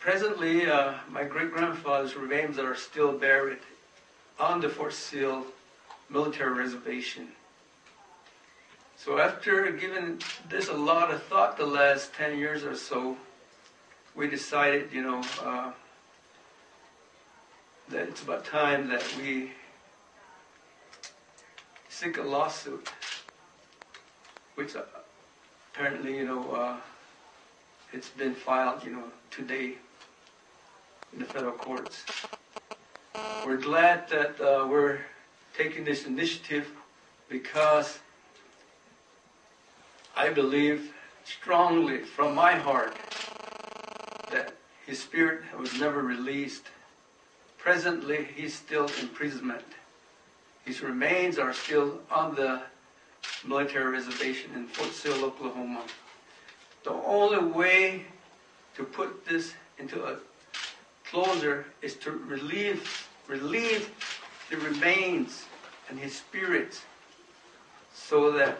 Presently, my great-grandfather's remains are still buried on the Fort Sill military reservation. So after giving this a lot of thought the last 10 years or so, we decided, that it's about time that we seek a lawsuit, which apparently, it's been filed, today in the federal courts. We're glad that we're taking this initiative because I believe strongly from my heart that his spirit was never released. Presently, he's still in imprisonment. His remains are still on the military reservation in Fort Sill, Oklahoma. The only way to put this into a closure is to relieve the remains and his spirit so that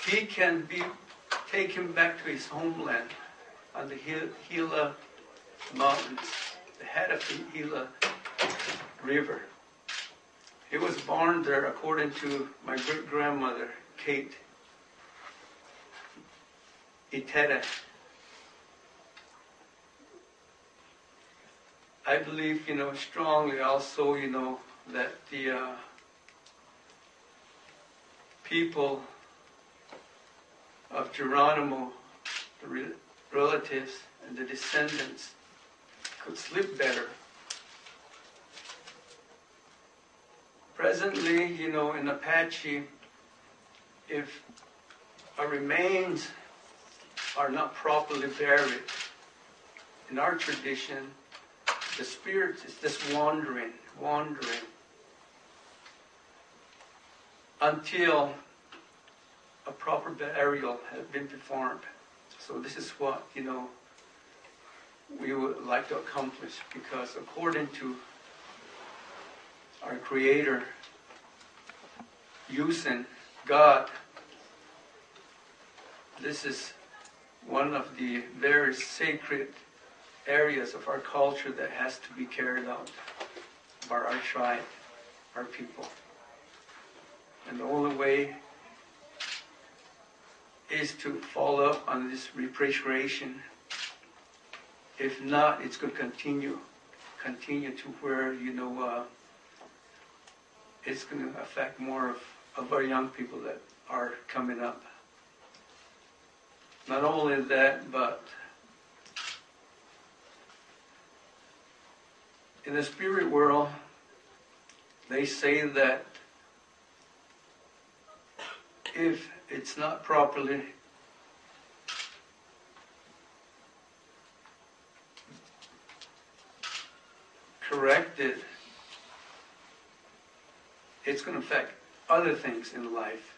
he can be taken back to his homeland on the Gila Mountains, the head of the Gila River. He was born there according to my great-grandmother, Kate Iteta. I believe, strongly also, that the people of Geronimo, the relatives and the descendants, could sleep better. Presently, in Apache, if our remains are not properly buried, in our tradition, the spirit is just wandering, until a proper burial has been performed. So this is what, we would like to accomplish, because according to our Creator, using God, this is one of the very sacred areas of our culture that has to be carried out by our tribe, our people. And the only way is to follow up on this repatriation. If not, it's going to continue to where, it's going to affect more of our young people that are coming up. Not only that, but in the spirit world, they say that if it's not properly corrected, it's going to affect other things in life.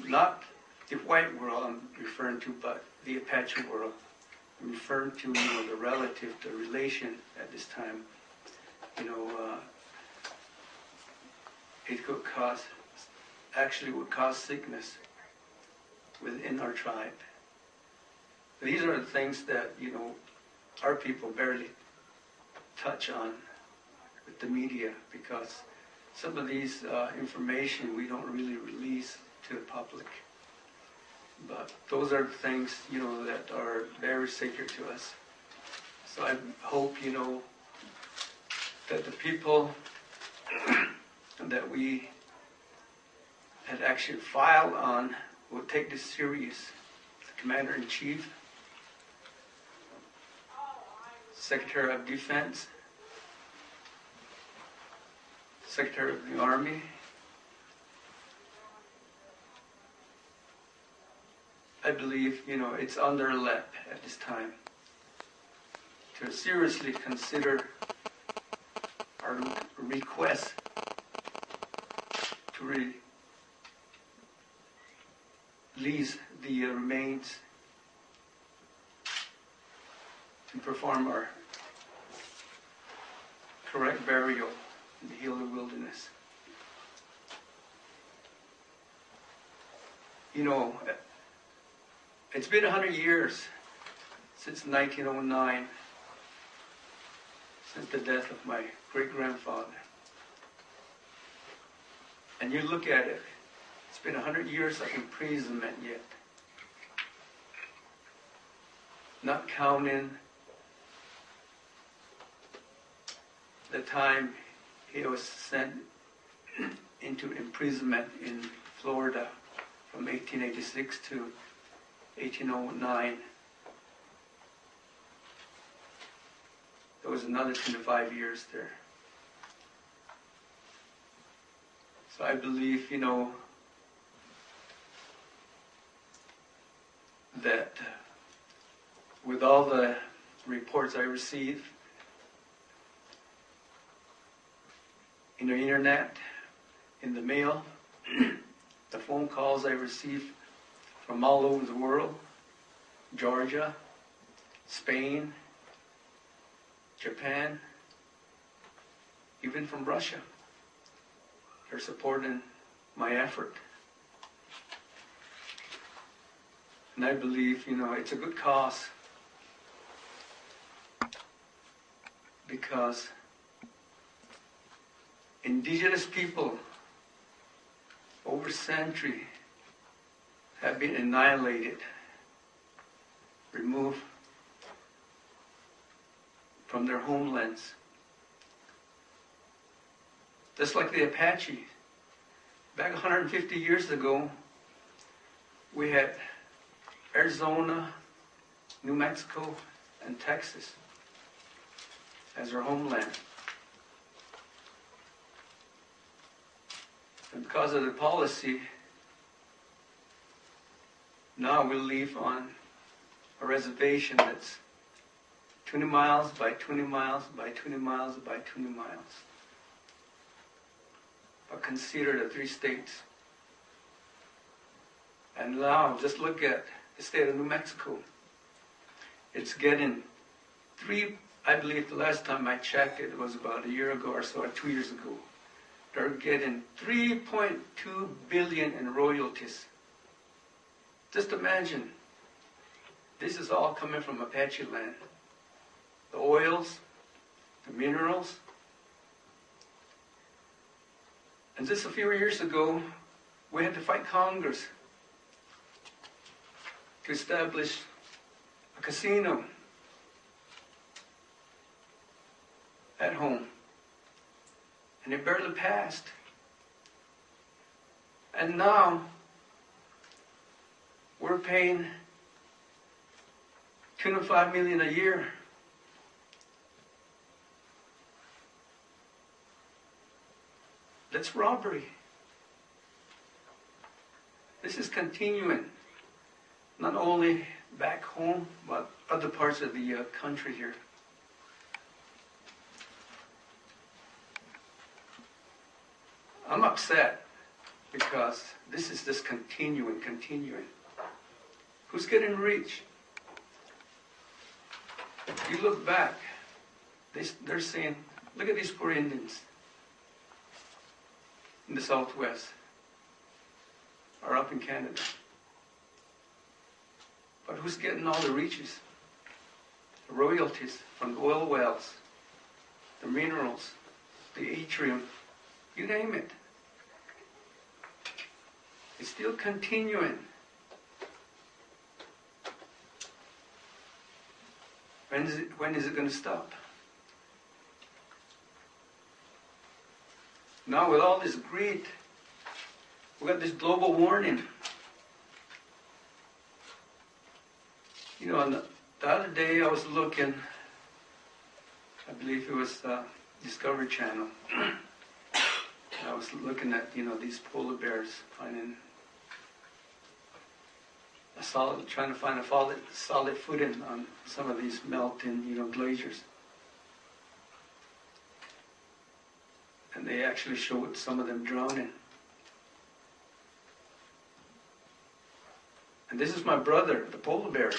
Not the white world I'm referring to, but the Apache world. I'm referring to, the relative, the relation at this time. It could would cause sickness within our tribe. These are the things that, our people barely touch on with the media, because some of these information we don't really release to the public. But those are things, that are very sacred to us. So I hope, that the people that we had actually filed on will take this serious. The Commander-in-Chief, Secretary of Defense, Secretary of the Army, I believe, it's on their lap at this time to seriously consider our request to release the remains and perform our correct burial in the Gila wilderness. It's been 100 years since 1909, since the death of my great-grandfather. And you look at it, it's been 100 years of imprisonment yet. Not counting the time he was sent into imprisonment in Florida from 1886 to 1809. There was another 25 years there. So I believe, that with all the reports I receive in the internet, in the mail, the phone calls I receive from all over the world, Georgia, Spain, Japan, even from Russia. They're supporting my effort. And I believe, it's a good cause because indigenous people over century have been annihilated, removed from their homelands. Just like the Apache. Back 150 years ago, we had Arizona, New Mexico, and Texas as our homeland. And because of the policy, now we live on a reservation that's 20 miles by 20 miles by 20 miles by 20 miles. But consider the 3 states. And now just look at the state of New Mexico. It's getting I believe the last time I checked it was about a year ago or so, or 2 years ago. They're getting $3.2 billion in royalties. Just imagine, this is all coming from Apache land. The oils, the minerals. And just a few years ago, we had to fight Congress to establish a casino at home. And it barely passed. And now, we're paying $25 million a year. That's robbery. This is continuing, not only back home, but other parts of the country here. I'm upset because this is just continuing. Who's getting rich? You look back, they're saying, look at these poor Indians in the Southwest or up in Canada. But who's getting all the riches? The royalties from the oil wells, the minerals, the yttrium, you name it. It's still continuing. When is it going to stop? Now with all this greed, we got this global warming. On the other day I was looking, I believe it was Discovery Channel. I was looking at, these polar bears, trying to find a solid footing on some of these melting, glaciers. And they actually showed some of them drowning. And this is my brother, the polar bear.